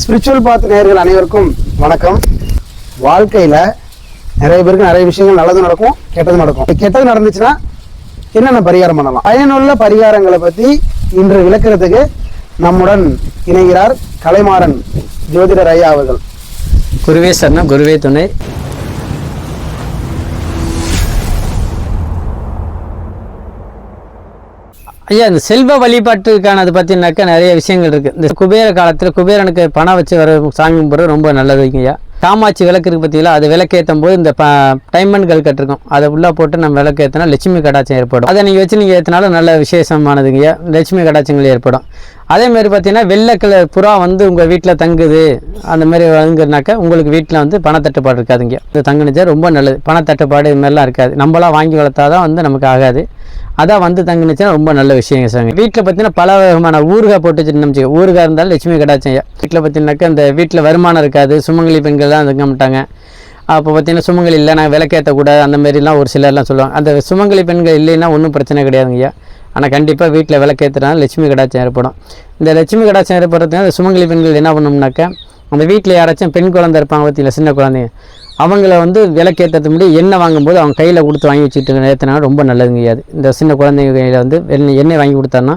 Spiritual பாத் நேயர்கள் அனைவருக்கும் வணக்கம். வாழ்க்கையில் நிறைய பேருக்கு நிறைய விஷயங்கள் நல்லதும் நடக்கும், கெட்டதும் நடக்கும். கெட்டது நடந்துச்சுன்னா என்னென்ன பரிகாரம் பண்ணலாம்? பயனுள்ள பரிகாரங்களை பற்றி இன்று விளக்குறதுக்கு நம்முடன் இணைகிறார் கலைமாறன் ஜோதிடர் ஐயா அவர்கள். குருவே சரணம், குருவே துணை. ஐயா, இந்த செல்வ வழிபாட்டுக்கானது பார்த்தீங்கன்னாக்கா நிறைய விஷயங்கள் இருக்குது. இந்த குபேர காலத்தில் குபேரனுக்கு பணம் வச்சு வர சாமி கும்பிட்றது ரொம்ப நல்லதுங்க ஐயா. காமாட்சி விளக்கு இருக்குது பார்த்தீங்களா, அது விளக்கேற்றும் போது இந்த டைமண்ட் கல் கட்டிருக்கோம், அதை உள்ளே போட்டு நம்ம விளக்கேற்றினா லட்சுமி கடாச்சம் ஏற்படும். அதை நீங்கள் வச்சு நீங்கள் ஏற்றினாலும் நல்ல விசேஷமானதுங்க ஐயா, லட்சுமி கடாச்சங்கள் ஏற்படும். அதேமாதிரி பார்த்தீங்கன்னா வெள்ளை கலர் புறா உங்கள் வீட்டில் தங்குது, அந்த மாதிரி வாங்குனாக்கா உங்களுக்கு வீட்டில் பணத்தட்டுப்பாடு இருக்காதுங்க. இது தங்குனுச்சா ரொம்ப நல்லது. பணத்தட்டுப்பாடு இது மாதிரிலாம் இருக்காது. நம்மளாம் வாங்கி வளர்த்தா தான் நமக்கு ஆகாது. அதான் தங்குனுச்சுன்னா ரொம்ப நல்ல விஷயங்க சார். வீட்டில் பார்த்தீங்கன்னா பல விதமான ஊறுகாய் போட்டு வச்சுட்டு ஊறுகாய் இருந்தாலும் லட்சுமி கடாச்சம். வீட்டில் பார்த்தீங்கன்னாக்கா இந்த வீட்டில் வருமானம் இருக்காது, சுமங்கலி பெண்கள் தான் தங்க மாட்டாங்க. அப்போ பார்த்தீங்கன்னா சுமங்கலி இல்லை, நான் விளக்கேற்றக்கூடாது, அந்த மாதிரிலாம் ஒரு சிலர்லாம் சொல்லுவாங்க. அந்த சுமங்கலி பெண்கள் இல்லைன்னா ஒன்றும் பிரச்சனை கிடையாதுங்கய்யா. ஆனால் கண்டிப்பாக வீட்டில் விளக்கேற்றுறதுனால லட்சுமி கடாச்சம் ஏற்படும். இந்த லட்சுமி கடாச்சம் ஏற்படுறதுனால அந்த சுமங்கலி பெண்கள் என்ன பண்ணோம்னாக்கா, அந்த வீட்டில் யாராச்சும் பெண் குழந்தை இருப்பாங்க பார்த்தீங்களா, சின்ன குழந்தைங்க, அவங்கள விளக்கேற்றது முடியும் எண்ணெய் வாங்கும்போது அவங்க கையில் கொடுத்து வாங்கி வச்சுட்டு ஏற்றினா ரொம்ப நல்லதுங்கய்யாது. இந்த சின்ன குழந்தைங்க கையில் எண்ணெய் வாங்கி கொடுத்தான்னா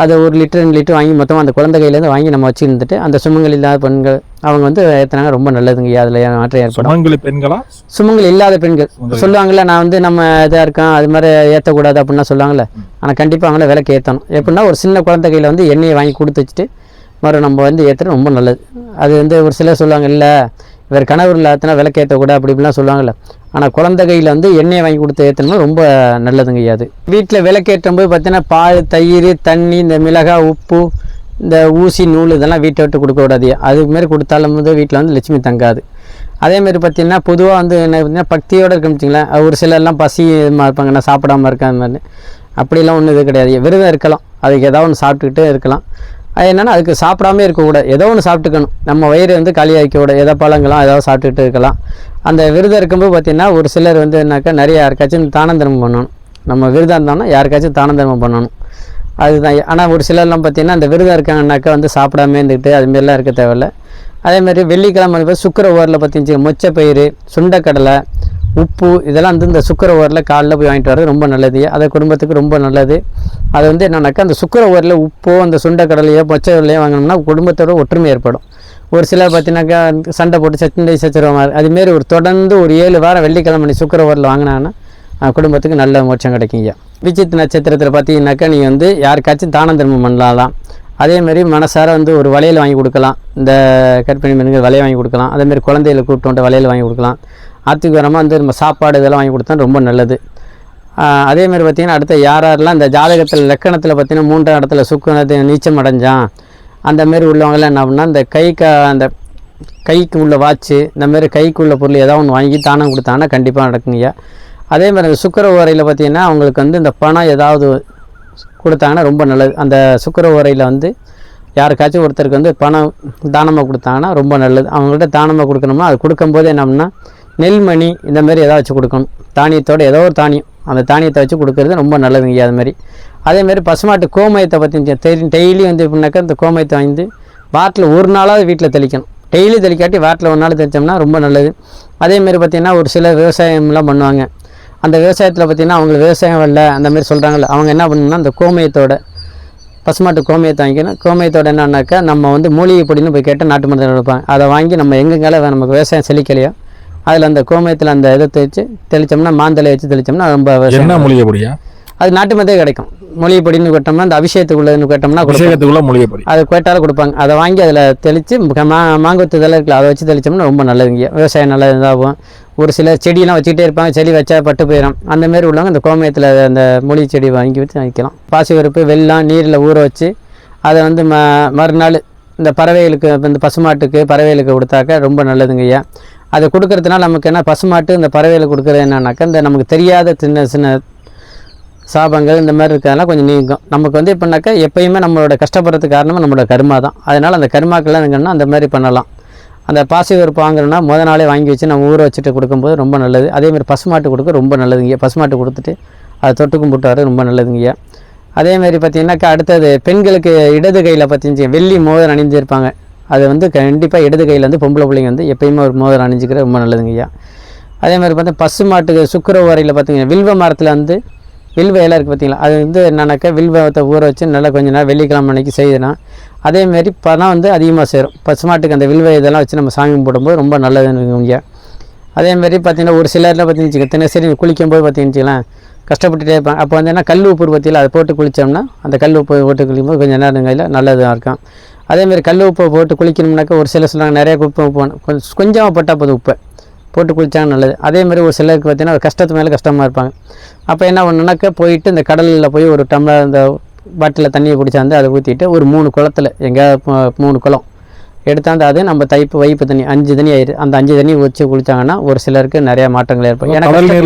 அதை 1 லிட்டர் 2 லிட்டர் வாங்கி மொத்தமாக அந்த குழந்தை கையிலேருந்து வாங்கி நம்ம வச்சு இருந்துட்டு அந்த சுமங்கலி இல்லாத பெண்கள் அவங்க ஏற்றினாங்க ரொம்ப நல்லதுங்கய்யா. அதில் மாற்றம் ஏற்படும். சுமங்கலி பெண்களா? சுமங்கலி இல்லாத பெண்கள் சொல்லுவாங்கள்ல, நான் நம்ம இதாக இருக்கேன் அது மாதிரி ஏற்றக்கூடாது அப்படின்னா சொல்லுவாங்கள்ல. ஆனால் கண்டிப்பாக அவங்கள விளக்கு ஏற்றணும். எப்படின்னா ஒரு சின்ன குழந்தை கையில் எண்ணெயை வாங்கி கொடுத்து வச்சுட்டு மறு நம்ம ஏற்றுறது ரொம்ப நல்லது. அது ஒரு சிலர் சொல்லுவாங்க, இல்லை இவர் கணவர் இல்லாதனா விளக்கு ஏற்றக்கூடாது அப்படி இப்படிலாம் சொல்லுவாங்கள்ல. ஆனால் குழந்தை கையில் எண்ணெயை வாங்கி கொடுத்து ஏற்றணும்னா ரொம்ப நல்லதுங்கய்யா. அது வீட்டில் விளக்கேற்றும் போது பார்த்தீங்கன்னா பால், தயிர், தண்ணி, இந்த மிளகாய், உப்பு, இந்த ஊசி, நூல் இதெல்லாம் வீட்டை விட்டு கொடுக்க கூடாது. அதுமாரி கொடுத்தாலும் வீட்டில் லட்சுமி தங்காது. அதேமாரி பார்த்தீங்கன்னா பொதுவாக என்ன பார்த்தீங்கன்னா பக்தியோடு இருக்கணுச்சிங்களேன். ஒரு சிலர்லாம் பசி இருப்பாங்க, நான் சாப்பிடாமல் இருக்கேன் அந்த மாதிரி. அப்படிலாம் ஒன்றும் இது கிடையாது. விரதம் இருக்கலாம், அதுக்கு ஏதாவது ஒன்று சாப்பிட்டுக்கிட்டே இருக்கலாம். அது என்னென்னா அதுக்கு சாப்பிடாமே இருக்கக்கூடாது, ஏதோ ஒன்று சாப்பிட்டுக்கணும். நம்ம வயிறு காலியாக வைக்கக்கூடாது, ஏதோ பழங்களாம் ஏதாவது சாப்பிட்டுக்கிட்டு இருக்கலாம். அந்த விரதம் இருக்கும்போது பார்த்திங்கன்னா ஒரு சிலர் என்னாக்கா நிறைய யாருக்காச்சும் தான தர்மம் பண்ணணும். நம்ம விரதம் இருந்தோம்னா யாருக்காச்சும் தான தர்மம் பண்ணணும், அதுதான். ஆனால் ஒரு சிலர்லாம் பார்த்திங்கன்னா அந்த விரதம் இருக்காங்கன்னாக்கா சாப்பிடாமே இருந்துக்கிட்டு அதுமாரிலாம் இருக்க தேவையில்லை. அதேமாதிரி வெள்ளிக்கிழமை சுக்கர ஓரில் பார்த்திங்கன்னா மொச்சப்பயிறு, சுண்டைக்கடலை, உப்பு இதெல்லாம் இந்த சுக்கர ஓரில் காலைல போய் வாங்கிட்டு வர்றது ரொம்ப நல்லது. அதை குடும்பத்துக்கு ரொம்ப நல்லது. அது என்னன்னாக்கா அந்த சுக்கர ஓரில் உப்போ அந்த சுண்டைக்கடலையோ மொச்சக்கடலையோ வாங்கினோம்னா குடும்பத்தோட ஒற்றுமை ஏற்படும். ஒரு சிலர் பார்த்தீங்கன்னாக்கா சண்டை போட்டு சண்டை சச்சரவமாக அதுமாரி தொடர்ந்து ஒரு 7 வாரம் வெள்ளிக்கிழமை சுக்கர ஓரில் வாங்கினாங்கன்னா குடும்பத்துக்கு நல்ல மோட்சம் கிடைக்குங்க. விசித்திர நட்சத்திரத்தில் பார்த்தீங்கன்னாக்கா நீங்கள் யாருக்காச்சும் தான தர்மம் பண்ணலாம். அதேமாரி மனசார ஒரு வளையல் வாங்கி கொடுக்கலாம். இந்த கற்பிணி பெண்கள் வளையல் வாங்கி கொடுக்கலாம். அதேமாரி குழந்தைகளை கூப்பிட்டு வளையல் வாங்கி கொடுக்கலாம். ஆற்றுக்கு வரமாக நம்ம சாப்பாடு இதெல்லாம் வாங்கி கொடுத்தா ரொம்ப நல்லது. அதேமாதிரி பார்த்திங்கன்னா அடுத்த யாரெல்லாம் இந்த ஜாதகத்தில் லக்கணத்தில் பார்த்திங்கன்னா 3ஆம் இடத்துல சுக்கிரன் நீச்சம் அடைஞ்சான் அந்தமாரி உள்ளவங்களாம் என்ன பண்ணால் இந்த அந்த கைக்கு உள்ள வாட்சு இந்தமாரி கைக்கு உள்ள பொருள் ஏதாவது ஒன்று வாங்கி தானம் கொடுத்தாங்கன்னா கண்டிப்பாக நடக்குங்கய்யா. அதேமாதிரி அந்த சுக்கிர ஓரையில் பார்த்திங்கன்னா அவங்களுக்கு இந்த பணம் ஏதாவது கொடுத்தாங்கன்னா ரொம்ப நல்லது. அந்த சுக்கிர ஓரையில் யாருக்காச்சும் ஒருத்தருக்கு பணம் தானமாக கொடுத்தாங்கன்னா ரொம்ப நல்லது. அவங்கள்ட்ட தானமாக கொடுக்கணும்னா அது கொடுக்கும்போது என்ன பண்ணால் நெல்மணி இந்தமாரி ஏதாவது வச்சு கொடுக்கணும். தானியத்தோடு ஏதோ ஒரு தானியம், அந்த தானியத்தை வச்சு கொடுக்குறது ரொம்ப நல்லதுங்க. அதுமாரி அதேமாரி பசுமாட்டு கோமயத்தை பற்றி டெய்லி எப்படின்னாக்கா இந்த கோமயத்தை வாரத்தில் ஒரு நாளாவது வீட்டில் தெளிக்கணும். டெய்லி தெளிக்காட்டி வாரத்தில் ஒரு நாள் தெளித்தோம்னா ரொம்ப நல்லது. அதேமாரி பார்த்திங்கன்னா ஒரு சில விவசாயம்லாம் பண்ணுவாங்க. அந்த விவசாயத்தில் பார்த்திங்கன்னா அவங்களுக்கு விவசாயம் வரல அந்தமாரி சொல்கிறாங்கல்ல, அவங்க என்ன பண்ணணும்னா அந்த கோமயத்தோட பசுமாட்டு கோமயத்தை வாங்கிக்கணும். கோமயத்தோட என்னன்னாக்கா நம்ம மூலிகை பொடின்னு போய் கேட்டால் நாட்டு மருந்து கொடுப்பாங்க. அதை வாங்கி நம்ம எங்கெங்கால நமக்கு விவசாயம் செழிக்கலையோ அதில் அந்த கோமயத்தில் அந்த இதை வச்சு தெளித்தோம்னா மாந்தலை வச்சு தெளித்தோம்னா ரொம்ப என்ன மூலிகை பொடியா? அது நாட்டு மருந்தே கிடைக்கும். மூலிகை பொடின்னு கேட்டோம்னா அந்த அபிஷேகத்துக்குள்ளன்னு கேட்டோம்னா மூலிகை பொடி அதை கேட்டாலும் கொடுப்பாங்க. அதை வாங்கி அதில் தெளித்து மாங்கொத்து இதெல்லாம் இருக்குல்ல அதை வச்சு தெளித்தோம்னா ரொம்ப நல்லதுங்க. விவசாயம் நல்லா இதாகும். ஒரு சில செடியெல்லாம் வச்சுக்கிட்டே இருப்பாங்க, செடி வச்சா பட்டு போயிடும். அந்தமாரி உள்ளவங்க அந்த கோமயத்தில் அந்த மூலிகை செடி வாங்கி வச்சு வைக்கலாம். பாசிப்பருப்பு வெல்லம் நீரில் ஊற வச்சு அதை மறுநாள் இந்த பறவைகளுக்கு இந்த பசுமாட்டுக்கு பறவைகளுக்கு கொடுத்தாக்க ரொம்ப நல்லதுங்கய்யா. அதை கொடுக்கறதுனால நமக்கு என்ன பசுமாட்டு இந்த பறவைகளுக்கு கொடுக்குறது என்னன்னாக்கா இந்த நமக்கு தெரியாத சின்ன சின்ன சாபங்கள் இந்த மாதிரி இருக்கிறதெல்லாம் கொஞ்சம் நீங்கும். நமக்கு இப்போனாக்கா எப்பயுமே நம்மளோட கஷ்டப்படுறதுக்கு காரணமாக நம்மளோட கர்மா தான். அதனால் அந்த கர்மாக்கெல்லாம் என்னங்கன்னா அந்த மாதிரி பண்ணலாம். அந்த பாசிப்பருப்பு வாங்குறோன்னா முதல் நாளே வாங்கி வச்சு நம்ம ஊற வச்சுட்டு கொடுக்கும்போது ரொம்ப நல்லது. அதேமாதிரி பசுமாட்டு கொடுக்க ரொம்ப நல்லதுங்க. பசுமாட்டு கொடுத்துட்டு அதை தொட்டு கும்பிட்டு வர ரொம்ப நல்லதுங்கய்யா. அதேமாதிரி பார்த்திங்கன்னாக்கா அடுத்தது பெண்களுக்கு இடது கையில் பார்த்திங்க வெள்ளி மோதிரம் அணிஞ்சிருப்பாங்க. அது வந்து கண்டிப்பாக இடது கையில் வந்து பொம்பளை பிள்ளைங்க வந்து எப்பயுமே ஒரு மோதிரம் அணிஞ்சிக்கிற ரொம்ப நல்லதுங்க ஐயா. அதே மாதிரி பார்த்தா பசு மாட்டுக்கு சுக்கிர ஓரையில் பார்த்தீங்கன்னா வில்வ மரத்தில் வந்து வில்வ இலை இருக்குது பார்த்தீங்களா, அது வந்து என்னன்னாக்கா வில்வத்தை ஊற வச்சு நல்லா கொஞ்சம் நேரம் வெள்ளிக்கிழமை அன்னைக்கு செய்யுதுன்னா அதேமாரி பணம் வந்து அதிகமாக சேரும். பசு மாட்டுக்கு அந்த வில்வ இதெல்லாம் வச்சு நம்ம சாமி போடும்போது ரொம்ப நல்லதுன்னு ஐயா. அதேமாரி பார்த்தீங்கன்னா ஒரு சிலரில் பார்த்தீங்கன்னு தினசரி குளிக்கும்போது பார்த்தீங்கன்னு கஷ்டப்பட்டுட்டே இருப்பாங்க. அப்போ வந்து என்ன கல் உப்பு பற்றியில் அதை போட்டு குளித்தோம்னா அந்த கல் உப்பு போட்டு குளிக்கும்போது கொஞ்சம் நேரம் கையில் நல்லதாக இருக்கும். அதேமாரி கல் உப்பை போட்டு குளிக்கணும்னாக்கா ஒரு சிலர் சொல்கிறாங்க நிறைய உப்பு போகணும், கொஞ்சமாக போட்டால் போதும் உப்பை போட்டு குளித்தாங்க நல்லது. அதேமாதிரி ஒரு சிலருக்கு பார்த்தீங்கன்னா கஷ்டத்து மேலே கஷ்டமாக இருப்பாங்க. அப்போ என்ன பண்ணணுன்னாக்கா போயிட்டு இந்த கடலில் போய் ஒரு டம்ளர் இந்த பாட்டிலில் தண்ணியை பிடிச்சாந்து அதை ஊற்றிட்டு ஒரு 3 குளத்தில் எங்கேயாவது 3 குளம் எடுத்தாந்து அது நம்ம வைப்பு தண்ணி 5 தண்ணி ஆயிடுது. அந்த 5 தண்ணி வச்சு குளித்தாங்கன்னா ஒரு சிலருக்கு நிறைய மாற்றங்கள் ஏற்படும். ஏன்னா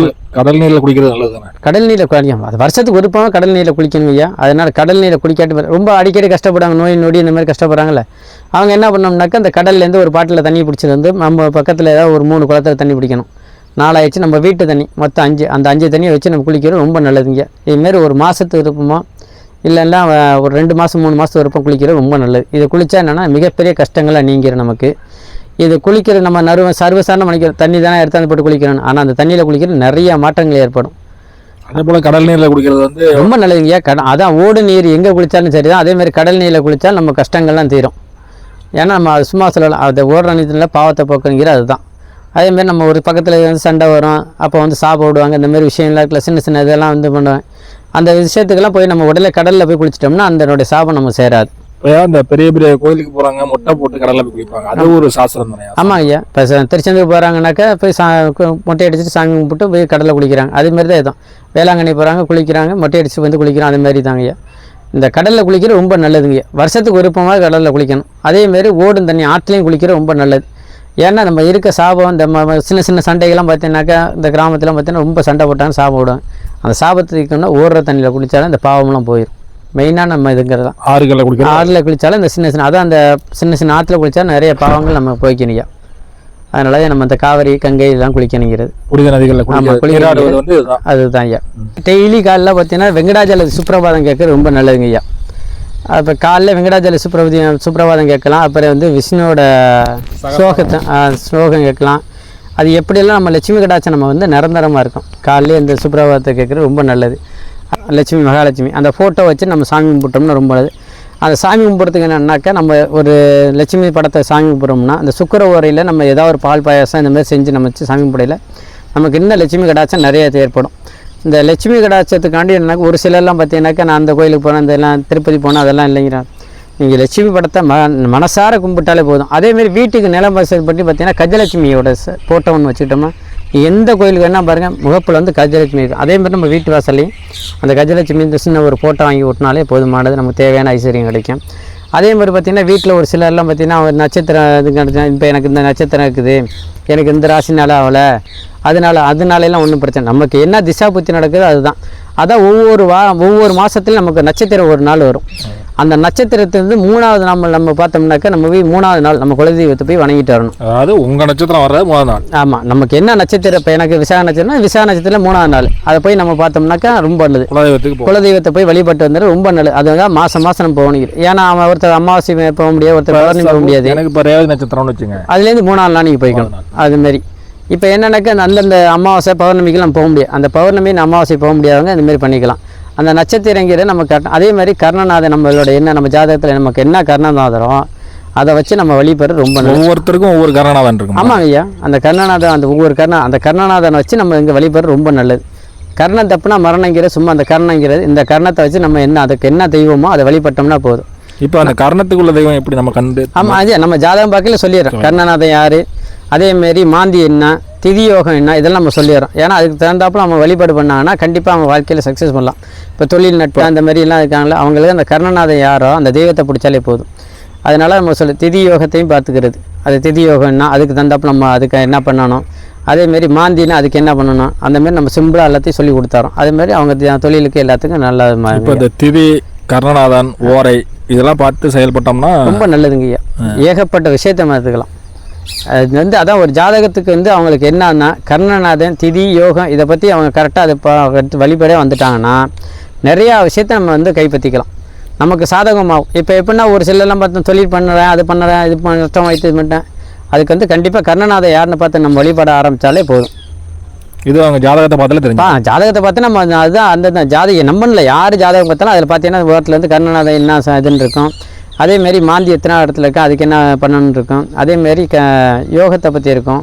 கடல் நீரில் குளிக்கிறது நல்லது தானே? கடல் நீரில் குளிக்கும் அது வருஷத்துக்கு ஒரு பக்கம் கடல் நீரில் குளிக்கணும் ஐயா. அதனால் கடல் நீரை குளிக்காட்டி ரொம்ப அடிக்கடி கஷ்டப்படுறாங்க, நோய் நொடி இந்த மாதிரி கஷ்டப்படுறாங்கல்ல, அவங்க என்ன பண்ணோம்னாக்கா அந்த கடல்லேருந்து ஒரு பாட்டில் தண்ணி பிடிச்சிட்டு வந்து நம்ம பக்கத்தில் ஏதாவது ஒரு 3 குளத்தில் தண்ணி பிடிக்கணும். நாளாயிடுச்சு நம்ம வீட்டு தண்ணி மொத்தம் 5 அந்த 5 தண்ணியை வச்சு நம்ம குளிக்கிறது ரொம்ப நல்லதுங்க. இதுமாரி ஒரு மாதத்துக்கு இருப்போமோ இல்லைன்னா ஒரு 2 மாதம் 3 மாதத்துக்கு இருப்போம் குளிக்கிறது ரொம்ப நல்லது. இது குளித்தா என்னென்னா மிகப்பெரிய கஷ்டங்கள்லாம் நீங்கிடும் நமக்கு. இது குளிக்கிற நம்ம சர்வசாதாரண மணிக்கிற தண்ணி தானே எடுத்தாந்து போட்டு குளிக்கிறோம், ஆனால் அந்த தண்ணியில் குளிக்கிறது நிறைய மாற்றங்கள் ஏற்படும். அதே போல் கடல் நீரில் குளிக்கிறது வந்து ரொம்ப நல்லதுங்க. அதான் ஓடு நீர் எங்கே குளித்தாலும் சரி தான், அதேமாதிரி கடல் நீரில் குளித்தால் நம்ம கஷ்டங்கள்லாம் தீரும். ஏன்னா நம்ம அது சும்மா சொல்லலாம், அதை ஓடுற நீரில் பாவத்தை போக்குங்கிற அதுதான். அதேமாரி நம்ம ஒரு பக்கத்தில் வந்து சண்டை வரும், அப்போ வந்து சாப்பிடுவாங்க, இந்த மாதிரி விஷயம்லாம் இருக்குல்ல, சின்ன சின்ன இதெல்லாம் வந்து பண்ணுவேன். அந்த விஷயத்துக்கெல்லாம் போய் நம்ம உடனே கடலில் போய் குளிச்சிட்டோம்னா அதனுடைய சாபம் நம்ம சேராது. இந்த பெரிய பெரிய கோயிலுக்கு போகிறாங்க, மொட்டை போட்டு கடலில் போய் குளிப்பாங்க, அது ஒரு சாஸ்திரம் தானே? ஆமாம் ஐயா. இப்போ திருச்செந்தூர் போகிறாங்கனாக்கா போய் மொட்டை அடிச்சுட்டு சாமி கும்பிட்டு போய் கடலில் குளிக்கிறாங்க. அதேமாரி தான் இதுதான். வேளாங்கண்ணி போகிறாங்க, குளிக்கிறாங்க, மொட்டை அடிச்சுட்டு வந்து குளிக்கிறாங்க. அதேமாரி தாங்க ஐயா. இந்த கடலில் குளிக்கிறது ரொம்ப நல்லதுங்க. வருஷத்துக்கு விருப்பமாக கடலில் குளிக்கணும். அதேமாரி ஓடும் தண்ணி ஆற்றுலையும் குளிக்கிறது ரொம்ப நல்லது. ஏன்னா நம்ம இருக்க சாபம் இந்த சின்ன சின்ன சண்டைகள்லாம் பார்த்தீங்கன்னாக்கா இந்த கிராமத்தில் பார்த்தீங்கன்னா ரொம்ப சண்டை போட்டாங்க, சாபம் விடுவாங்க. அந்த சாபத்துக்குன்னா ஓடுற தண்ணியில் குளித்தாலும் இந்த பாவம்லாம் போயிடும். மெயினாக நம்ம இதுங்கிறது தான். ஆறில் குளித்தாலும் இந்த சின்ன சின்ன அதான் அந்த சின்ன சின்ன ஆற்றுல குளித்தா நிறைய பாவங்கள் நம்ம போய்க்கணுங்க. அதனால நம்ம இந்த காவிரி கங்கை இதெல்லாம் குளிக்கணுங்கிறது. புனித நதிகளில் குளிக்கிறது அதுதான் ஐயா. டெய்லி காலைல பார்த்தீங்கன்னா வெங்கடாஜல சுப்பிரபாதம் கேட்கறது ரொம்ப நல்லதுங்க ஐயா. இப்போ காலைல வெங்கடாஜல சுப்பிரபாதம் கேட்கலாம். அப்புறம் வந்து விஷ்ணுவோட ஸ்லோகம் கேட்கலாம். அது எப்படியெல்லாம் நம்ம லட்சுமி கடாட்சம் நம்ம வந்து நிரந்தரமாக இருக்கும். காலையில் இந்த சுப்பிரபாதத்தை கேட்குறது ரொம்ப நல்லது. லட்சுமி மகாலட்சுமி அந்த ஃபோட்டோ வச்சு நம்ம சாமி கும்பிட்டோம்னா ரொம்ப நல்லது. அந்த சாமி கும்பிட்றதுக்கு என்னன்னாக்கா நம்ம ஒரு லட்சுமி படத்தை சாமி கும்பிட்றோம்னா அந்த சுக்கிர ஓரையில் நம்ம ஏதாவது ஒரு பால் பாயாசம் இந்த மாதிரி செஞ்சு நம்ம வச்சு சாமி கும்பிடையில் நமக்கு இன்னும் லட்சுமி கடாட்சம் நிறைய ஏற்படும். இந்த லட்சுமி கடாட்சத்துக்காண்டி என்னன்னா ஒரு சிலர்லாம் பார்த்தீங்கன்னாக்கா நான் அந்த கோயிலுக்கு போனேன், இதெல்லாம் திருப்பதி போனேன், அதெல்லாம் இல்லைங்கிறாங்க. நீங்கள் லட்சுமி படத்தை மனசார கும்பிட்டாலே போதும். அதேமாரி வீட்டுக்கு நிலம் வசதி பற்றி பார்த்தீங்கன்னா கஜலட்சுமியோட ஃபோட்டோ ஒன்று வச்சுக்கிட்டோம்னா எந்த கோயிலுக்கு வேணால் பாருங்கள் முகப்பில் வந்து கஜலட்சுமி இருக்கும். அதேமாதிரி நம்ம வீட்டு வாசல்லையும் அந்த கஜலட்சுமி இந்த சின்ன ஒரு ஃபோட்டோ வாங்கி விட்டினாலே போதுமானது, நமக்கு தேவையான ஐஸ்வர்யம் கிடைக்கும். அதே மாதிரி பார்த்திங்கன்னா வீட்டில் ஒரு சிலர்லாம் பார்த்திங்கன்னா ஒரு நட்சத்திரம் இது கிடைச்சா, இப்போ எனக்கு இந்த நட்சத்திரம் இருக்குது, எனக்கு இந்த ராசினால ஆகலை, அதனாலலாம் ஒன்றும் பிரச்சனை. நமக்கு என்ன திசா புத்தி நடக்குது அதுதான். அதான் ஒவ்வொரு மாதத்துலையும் நமக்கு நட்சத்திரம் ஒரு நாள் வரும். அந்த நட்சத்திரத்திலிருந்து 3வது நாள் நம்ம பார்த்தோம்னாக்கா நம்ம போய் 3வது நாள் நம்ம குலதெய்வத்தை போய் வணங்கிட்டு வரணும். அதாவது உங்கள் நட்சத்திரம் வர்றது 3வது நாள். ஆமாம், நமக்கு என்ன நட்சத்திரம், இப்போ எனக்கு விசாக நட்சத்திரம்னா விசாக நட்சத்திரம் 3வது நாள் அதை போய் நம்ம பார்த்தோம்னாக்கா ரொம்ப நல்லது. குலதெய்வத்தை போய் வழிபட்டு வந்துட்டு ரொம்ப நல்லது. அதுதான் மாதம் நம்ம போகணும். ஏன்னா அவன் ஒருத்தர் அமாவாசை போக முடியாது, ஒருத்தர் பௌர்ணமி போக முடியாது. எனக்கு இப்போ ரேவதி நட்சத்திரம்னு வச்சுங்க, அதுலேருந்து 3வது நாள் நீங்கள் போய்க்கணும். அதுமாரி இப்போ என்னன்னாக்கா அந்தந்த அமாவாசை பௌர்ணமிக்கு நம்ம போக முடியாது. அந்த பௌர்ணமி அமாவாசை போக முடியாதவங்க இந்தமாரி பண்ணிக்கலாம். அந்த நட்சத்திரங்கிறது நம்ம அதே மாதிரி கர்ணநாதன் நம்மளோட என்ன நம்ம ஜாதகத்தில் நமக்கு என்ன கர்ணநாதரும் அதை வச்சு நம்ம வழிபடுறது ரொம்ப நல்லது. ஒவ்வொருத்தருக்கும் ஒவ்வொரு கர்ணநாதன் இருக்கும். ஆமாங்க ஐயா. அந்த கர்ணநாதன் அந்த ஒவ்வொரு அந்த கர்ணநாதனை வச்சு நம்ம இங்கே வழிபடுறது ரொம்ப நல்லது. கர்ணம் தப்புனா மரணங்கிறது சும்மா அந்த கர்ணங்கிறது இந்த கர்ணத்தை வச்சு நம்ம அதுக்கு என்ன தெய்வமோ அதை வழிபட்டோம்னா போதும். இப்போ அந்த கர்ணத்துக்குள்ள தெய்வம் எப்படி நம்ம கண்டு? ஆமாம், அதே நம்ம ஜாதகம் பார்க்கல சொல்லிடுறோம். கர்ணநாதன் யார், அதேமாரி மாந்தி என்ன, திதி யோகம் என்ன, இதெல்லாம் நம்ம சொல்லிடுறோம். ஏன்னா அதுக்கு தகுந்தாப்புல அவங்க வழிபாடு பண்ணாங்கன்னா கண்டிப்பாக அவங்க வாழ்க்கையில் சக்ஸஸ் பண்ணலாம். இப்போ தொழில் நட்பு அந்த மாதிரிலாம் இருக்காங்களே அவங்களுக்கு அந்த கர்ணநாதன் யாரோ அந்த தெய்வத்தை பிடிச்சாலே போதும். அதனால் நம்ம திதி யோகத்தையும் பார்த்துக்கிறது. அது திதி யோகம்னா அதுக்கு தகுந்தாப்புல நம்ம அதுக்கு என்ன பண்ணணும், அதேமாரி மாந்தினா அதுக்கு என்ன பண்ணணும், அந்தமாரி நம்ம சிம்பிளாக எல்லாத்தையும் சொல்லி கொடுத்தாரோம். அதேமாதிரி அவங்க தொழிலுக்கு எல்லாத்துக்கும் நல்ல. இப்போ இந்த திதி கர்ணநாதன் ஓரை இதெல்லாம் பார்த்து செயல்பட்டோம்னா ரொம்ப நல்லதுங்கய்யா. ஏகப்பட்ட விஷயத்தை மாற்றுக்கலாம். அது வந்து அதான் ஒரு ஜாதகத்துக்கு வந்து அவங்களுக்கு என்னன்னா கர்ணநாதன் திதி யோகம் இதை பற்றி அவங்க கரெக்டாக அதை வழிபட வந்துட்டாங்கன்னா நிறையா விஷயத்த நம்ம வந்து கைப்பற்றிக்கலாம். நமக்கு சாதகமாகும். இப்போ எப்படின்னா ஒரு சிலர்லாம் பார்த்து தொழில் பண்ணுறேன், அது பண்ணுறேன், இது நஷ்டம் வைத்து இது பண்ணிட்டேன், அதுக்கு வந்து கண்டிப்பாக கர்ணநாதன் யாருன்னு பார்த்து நம்ம வழிபட ஆரம்பித்தாலே போதும். இது அவங்க ஜாதகத்தை பார்த்தாலே தெரிஞ்சு. ஜாதகத்தை பார்த்து நம்ம அதுதான் அந்த ஜாதகம் நம்மளில் யார் ஜாதகம் பார்த்தாலும் அதில் பார்த்தீங்கன்னா ஓரத்தில் வந்து கர்ணநாதன் என்ன இதுன்னு இருக்கும். அதேமாரி மாந்தி எத்தனை இடத்துல இருக்கும், அதுக்கு என்ன பண்ணணுன்னு இருக்கும். அதேமாரி யோகத்தை பற்றி இருக்கும்,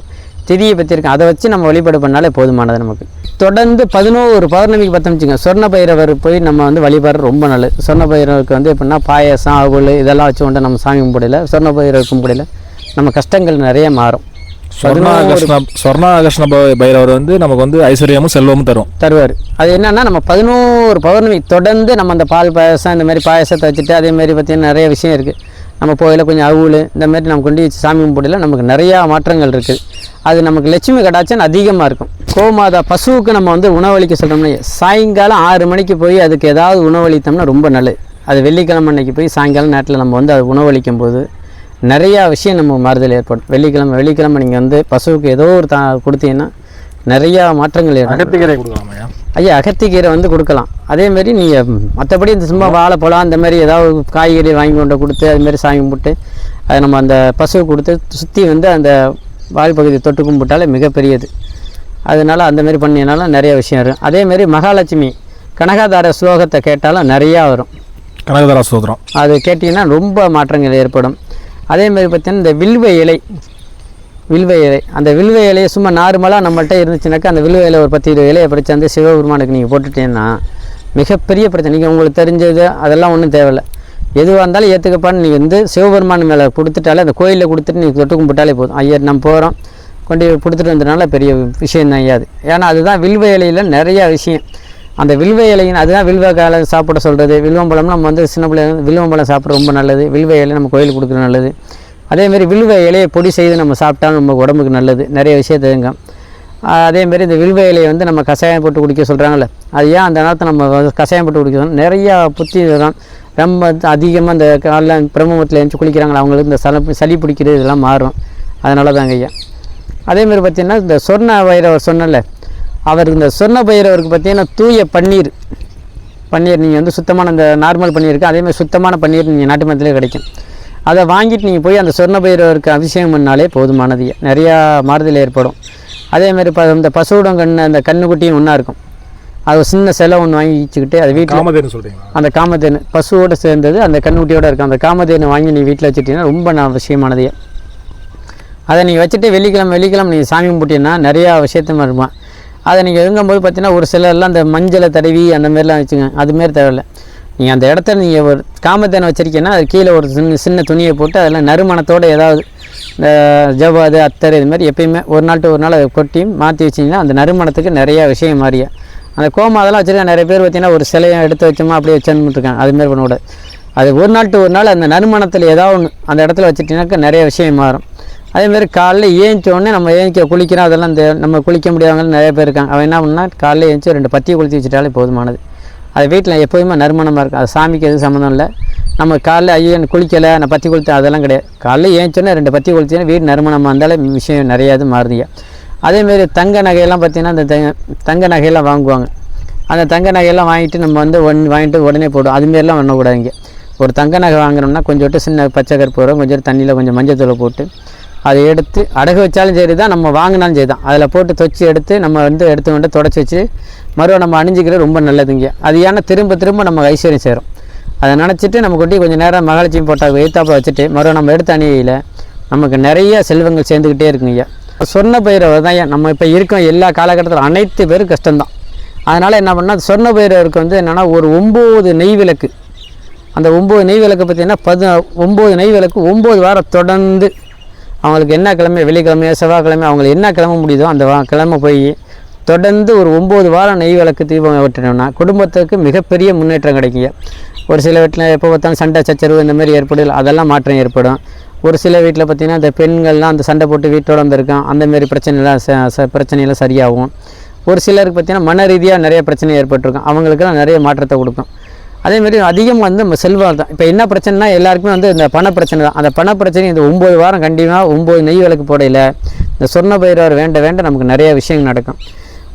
திதியை பற்றி இருக்கும். அதை வச்சு நம்ம வழிபாடு பண்ணாலே போதுமானது நமக்கு. தொடர்ந்து 11 பௌர்ணமிக்கு பார்த்தோம் வச்சுங்க, சொர்ண பைரவர் போய் நம்ம வந்து வழிபாடு ரொம்ப நல்லது. சொர்ண பைரவருக்கு வந்து எப்படின்னா பாயசம், அவள் இதெல்லாம் வச்சு கொண்டு நம்ம சாமி கும்பிடல, சொர்ண பைரவர் கும்பிடல நம்ம கஷ்டங்கள் நிறைய மாறும். சொர்ணாகர்ஷ்ண பைரவர் வந்து நமக்கு வந்து ஐஸ்வர்யமும் செல்வமும் தருவார். அது என்னன்னா நம்ம 11 பௌர்ணமி தொடர்ந்து நம்ம அந்த பால் பாயசம் இந்த மாதிரி பாயசத்தை வச்சுட்டு அதேமாதிரி பார்த்தீங்கன்னா நிறைய விஷயம் இருக்குது. நம்ம போயில கொஞ்சம் அவுள் இந்த மாதிரி நம்ம கொண்டு வச்சு சாமி கும்பிடல நமக்கு நிறையா மாற்றங்கள் இருக்குது. அது நமக்கு லட்சுமி கடாச்சன் அதிகமாக இருக்கும். கோமாதா பசுவுக்கு நம்ம வந்து உணவளிக்க சொல்கிறோம்னா சாயங்காலம் 6 மணிக்கு போய் அதுக்கு ஏதாவது உணவளித்தோம்னா ரொம்ப நல்லது. அது வெள்ளிக்கிழமை அன்னைக்கு போய் சாயங்காலம் நேரத்தில் நம்ம வந்து அது உணவளிக்கும் போது நிறையா விஷயம் நம்ம மாறுதல் ஏற்படும். வெள்ளிக்கிழமை நீங்கள் வந்து பசுவுக்கு ஏதோ ஒரு கொடுத்தீங்கன்னா நிறையா மாற்றங்கள் ஏற்படும். அகத்திக்கீரை கொடுக்கலாமா ஐயா? அகத்திக்கீரை வந்து கொடுக்கலாம். அதேமாரி நீங்கள் மற்றபடி இந்த சும்மா வாழைப்பழம் அந்த மாதிரி ஏதாவது காய்கறி வாங்கி கொண்டு கொடுத்து அதுமாரி சாமி கும்பிட்டு அதை நம்ம அந்த பசுவுக்கு கொடுத்து சுற்றி வந்து அந்த வால் பகுதியை தொட்டு கும்பிட்டாலே மிகப்பெரியது. அதனால் அந்தமாரி பண்ணினாலும் நிறைய விஷயம் இருக்கும். அதேமாரி மகாலட்சுமி கனகாதார ஸ்லோகத்தை கேட்டாலும் நிறையா வரும். கனகாதார ஸ்லோகம் அது கேட்டிங்கன்னா ரொம்ப மாற்றங்கள் ஏற்படும். அதேமாதிரி பார்த்தீங்கன்னா இந்த வில்வ இலை அந்த வில்வ இலையை சும்மா நார்மலாக நம்மள்கிட்ட இருந்துச்சுனாக்கா அந்த வில்வ இலை ஒரு 10-20 இலையை பறித்து வந்து சிவபெருமானுக்கு நீங்கள் போட்டுட்டீங்கன்னா மிகப்பெரிய பிரச்சனை. நீங்கள் உங்களுக்கு தெரிஞ்சது அதெல்லாம் ஒன்றும் தேவையில்லை, எதுவாக இருந்தாலும் ஏற்றுக்கப்பான்னு நீங்கள் வந்து சிவபெருமான் மேலே கொடுத்துட்டாலே அந்த கோயிலில் கொடுத்துட்டு நீங்கள் தொட்டு கும்பிட்டாலே போதும். ஐயா நம்ம போகிறோம் கொண்டு கொடுத்துட்டு வந்ததுனால பெரிய விஷயம் தான் ஐயா அது. ஏன்னா அதுதான் வில்வ இலையில் நிறையா விஷயம். அந்த வில்வ இலையின் அதுதான் வில்வ காலை சாப்பிட சொல்கிறது. வில்வம்பழம் நம்ம வந்து சின்ன பிள்ளை வில்வம்பழம் சாப்பிட ரொம்ப நல்லது. வில்வ இலை நம்ம கோயிலுக்கு கொடுக்குறது நல்லது. அதேமாரி வில்வ இலையை பொடி செய்து நம்ம சாப்பிட்டாலும் நம்ம உடம்புக்கு நல்லது, நிறைய விஷயம் தெரியுங்க. அதேமாரி இந்த வில்வ இலையை வந்து நம்ம கஷாயம் போட்டு குடிக்க சொல்கிறாங்கல்ல, அது ஏன் அந்த நேரத்தை நம்ம கஷாயம் போட்டு குடிக்கிறோம் நிறையா புத்தி வரும். ரொம்ப அதிகமாக இந்த காலைல பிரம்மத்தில் எழுந்து குளிக்கிறாங்களா அவங்களுக்கு இந்த சளி பிடிக்கிறது இதெல்லாம் மாறும். அதனால தாங்க ஐயா. அதேமாரி பார்த்திங்கன்னா இந்த சொர்ண பைரவர் சொன்னல, அவருக்கு இந்த சொர்ண பைரவருக்கு பார்த்திங்கன்னா தூய பன்னீர் நீங்கள் வந்து சுத்தமான இந்த நார்மல் பன்னீர் இருக்குது, அதேமாதிரி சுத்தமான பன்னீர் நீங்கள் நாட்டு மரத்துலேயே கிடைக்கும். அதை வாங்கிட்டு நீங்கள் போய் அந்த சொர்ண பைரவருக்கு அபிஷேகம் பண்ணாலே போதுமானது. நிறையா மாறுதல் ஏற்படும். அதேமாதிரி இந்த பசுவோட அந்த கண்ணுக்குட்டியும் ஒன்றா இருக்கும். அது சின்ன சிலை ஒன்று வாங்கி வச்சுக்கிட்டு அது வீட்டில் அந்த காமதேனு பசுவோடு சேர்ந்தது அந்த கண்ணுக்குட்டியோடு இருக்கும். அந்த காமதேனு வாங்கி நீ வீட்டில் வச்சுட்டிங்கன்னா ரொம்ப அவசியமானது. அதை நீங்கள் வச்சுட்டு வெள்ளிக்கிழமை நீங்கள் சாமி கும்பிட்டீங்கன்னா நிறையா விஷயத்த இருப்பான். அதை நீங்கள் இருக்கும்போது பார்த்தீங்கன்னா ஒரு சிலர்லாம் அந்த மஞ்சளை தடவி அந்த மாதிரிலாம் வச்சுங்க, அதுமாரி தேவையில்லை. நீங்கள் அந்த இடத்துல நீங்கள் ஒரு காமத்தேனை வச்சுருக்கீங்கன்னா அது கீழே ஒரு சின்ன துணியை போட்டு அதெல்லாம் நறுமணத்தோடு ஏதாவது இந்த ஜவ்வாது அத்தர் இது மாதிரி எப்பயுமே ஒரு நாள் டு ஒரு நாள் அதை கொட்டியும் மாற்றி வச்சிங்கன்னா அந்த நறுமணத்துக்கு நிறையா விஷயம் மாறியா. அந்த அதெல்லாம் வச்சுருக்கா நிறைய பேர் பார்த்திங்கன்னா ஒரு சிலையை எடுத்து வச்சோமா அப்படியே வச்சுருக்காங்க. அதுமாரி பண்ணக்கூடாது. அது ஒரு நாள் டு ஒரு நாள் அந்த நறுமணத்தில் ஏதாவது ஒன்று அந்த இடத்துல வச்சுட்டிங்கனாக்கா நிறைய விஷயம் மாறும். அதேமாதிரி காலைல ஏஞ்சிச்சோடனே நம்ம குளிக்கிறோம், அதெல்லாம் நம்ம குளிக்க முடியாதவங்க நிறைய பேர் இருக்காங்க. அவன் என்ன பண்ணால் காலைல ஏஞ்சி 2 பத்தியை குளித்து வச்சுட்டாலே போதுமானது. அது வீட்டில் எப்போதுமே நறுமணமாக இருக்கும். அது சாமிக்கு எதுவும் சம்மந்தம் இல்லை. நம்ம காலைல ஐயன் குளிக்கலை நான் பத்தி குளித்தேன் அதெல்லாம் கிடையாது. காலைல ஏஞ்சோன்னே 2 பத்தி குளிச்சோன்னா வீடு நறுமணமாக இருந்தாலும் விஷயம் நிறையா இது மாறுதியா. அதேமாரி தங்க நகையெல்லாம் பார்த்திங்கன்னா அந்த தங்க நகையெல்லாம் வாங்குவாங்க. அந்த தங்க நகையெல்லாம் வாங்கிட்டு நம்ம வந்து வாங்கிட்டு உடனே போடும். அதுமாரிலாம் பண்ணக்கூடாதுங்க. ஒரு தங்க நகை வாங்குறோம்னா கொஞ்சோட்டு சின்ன பச்சை கற்பூரம் கொஞ்சம் தண்ணியில் கொஞ்சம் மஞ்சத்தூளை போட்டு அதை எடுத்து அடகு வச்சாலும் சரி தான், நம்ம வாங்கினாலும் சரி தான், அதில் போட்டு தொச்சு எடுத்து நம்ம வந்து எடுத்து வந்து தொடச்சி வச்சு மறுபடியும் நம்ம அணிஞ்சிக்கிறது ரொம்ப நல்லதுங்க. அது ஏன்னா திரும்ப நம்ம ஐஸ்வர்யம் சேரும். அதை நினச்சிட்டு நம்ம கொட்டி கொஞ்சம் நேரம் மகாலட்சுமி போட்டால் எய்த்தாப்பை வச்சுட்டு மறுபடியும் நம்ம எடுத்து அணியில் நமக்கு நிறைய செல்வங்கள் சேர்ந்துக்கிட்டே இருக்குங்க. சொர்ண பைரவர் தான் நம்ம இப்போ இருக்கோம் எல்லா காலகட்டத்தில் அனைத்து பேரும் கஷ்டம்தான். அதனால் என்ன பண்ணால் சொர்ண பைரவருக்கு வந்து என்னென்னா ஒரு 9 நெய் விளக்கு, அந்த 9 நெய் விளக்கு பார்த்திங்கன்னா 9 நெய் விளக்கு 9 வாரம் தொடர்ந்து அவங்களுக்கு என்ன கிழமை வெள்ளிக்கிழமையோ செவ்வாய்க்கிழமை அவங்களுக்கு என்ன கிழமை முடியுதோ அந்த கிழமை போய் தொடர்ந்து ஒரு 9 வாரம் நெய் விளக்கு தீபம் விட்டுனோம்னா குடும்பத்துக்கு மிகப்பெரிய முன்னேற்றம் கிடைக்குங்க. ஒரு சில வீட்டில் எப்போ பார்த்தாலும் சண்டை சச்சரவு இந்த மாதிரி ஏற்படுது, அதெல்லாம் மாற்றம் ஏற்படும். ஒரு சில வீட்டில் பார்த்திங்கன்னா இந்த பெண்கள்லாம் அந்த சண்டை போட்டு வீட்டோட வந்திருக்கான் அந்தமாரி பிரச்சனையெல்லாம் சரியாகும். ஒரு சிலருக்கு பார்த்திங்கன்னா மன ரீதியாக நிறைய பிரச்சனை ஏற்பட்டிருக்கும், அவங்களுக்கெல்லாம் நிறைய மாற்றத்தை கொடுக்கும். அதேமாரி அதிகமாக வந்து நம்ம செல்வம் தான். இப்போ என்ன பிரச்சனைனா எல்லாருக்குமே வந்து இந்த பண பிரச்சனை தான். அந்த பண பிரச்சனை இந்த 9 வாரம் கண்டிப்பாக 9 நெய் விளக்கு போடையில் இந்த சொர்ண பைரவர் வேண்ட நமக்கு நிறைய விஷயங்கள் நடக்கும்.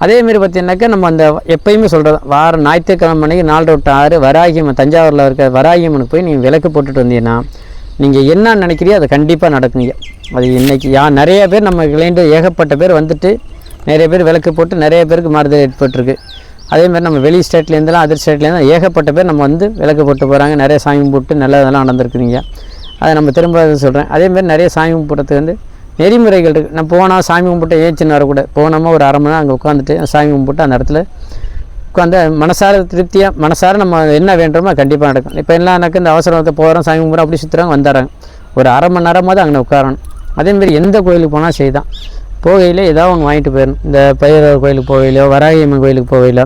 அதேமாரி பார்த்தீங்கன்னாக்கா நம்ம அந்த எப்பயுமே சொல்கிறது வாரம் ஞாயிற்றுக்கிழமை மணிக்கு 4 to 6 வராகியம்மன் தஞ்சாவூரில் இருக்க வராகியம்மனுக்கு போய் நீங்கள் விளக்கு போட்டுட்டு வந்தீங்கன்னா நீங்கள் என்ன நினைக்கிறீங்க அது கண்டிப்பாக நடக்குங்க. அது இன்றைக்கி நிறைய பேர் நம்ம கிளைண்டு ஏகப்பட்ட பேர் வந்துட்டு நிறைய பேர் விளக்கு போட்டு நிறைய பேருக்கு மாறுதல் ஏற்பட்டுருக்கு. அதேமாதிரி நம்ம வெளி ஸ்டேட்லேருந்துலாம் அதர் ஸ்டேட்லேருந்து ஏகப்பட்ட பேர் நம்ம வந்து விளக்கு போட்டு போகிறாங்க, நிறைய சாமி போட்டு நல்லதெல்லாம் நடந்திருக்குறீங்க. அதை நம்ம திரும்ப சொல்கிறேன். அதேமாதிரி நிறைய சாமி கும்பிட்றதுக்கு வந்து நெறிமுறைகள் இருக்குது. நான் போனால் சாமி கும்பிட்டு ஏச்சுன்னு வரக்கூட போனோமா ஒரு அரை மணி நேரம் அங்கே உட்காந்துட்டு சாமி கும்பிட்டு அந்த இடத்துல உட்காந்து மனசார திருப்தியாக மனசார நம்ம என்ன வேண்டுமோ கண்டிப்பாக நடக்கும். இப்போ எல்லாம் எனக்கு இந்த அவசரத்தை போகிறோம் சாமி கும்பிட்றோம் அப்படி சுற்றுறாங்க வந்துடுறாங்க. ஒரு அரை மணி நேரமாவது அங்கே உட்காரணும். அதேமாரி எந்த கோயிலுக்கு போனால் செய்தான் போகையில் ஏதாவது ஒன்று வாங்கிட்டு போயிடணும். இந்த பைரவர் கோயிலுக்கு போகையிலோ வராகியம்மன் கோயிலுக்கு போகையிலோ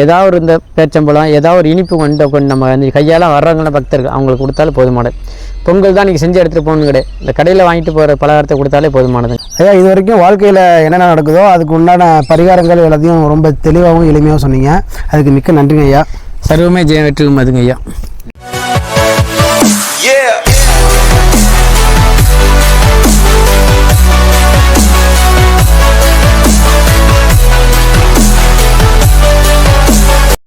ஏதாவது ஒரு இந்த பேச்சம்பழம் ஏதாவது ஒரு இனிப்பு கொண்டு நம்ம அந்த கையால் வர்றவங்களாம் பக்தர்கள் அவங்களுக்கு கொடுத்தாலும் போதுமானது. பொங்கல் தான் நீங்கள் செஞ்சு எடுத்துகிட்டு போகணும் கிடையாது, இந்த கடையில் வாங்கிட்டு போகிற பலகாரத்தை கொடுத்தாலே போதுமானது. ஐயா இது வரைக்கும் வாழ்க்கையில் என்னென்ன நடக்குதோ அதுக்கு உண்டான பரிகாரங்கள் எல்லாத்தையும் ரொம்ப தெளிவாகவும் எளிமையாகவும் சொன்னீங்க. அதுக்கு மிக்க நன்றிங்க ஐயா. சர்வமே ஜெயம் வெற்றியும் அதுங்க ஐயா.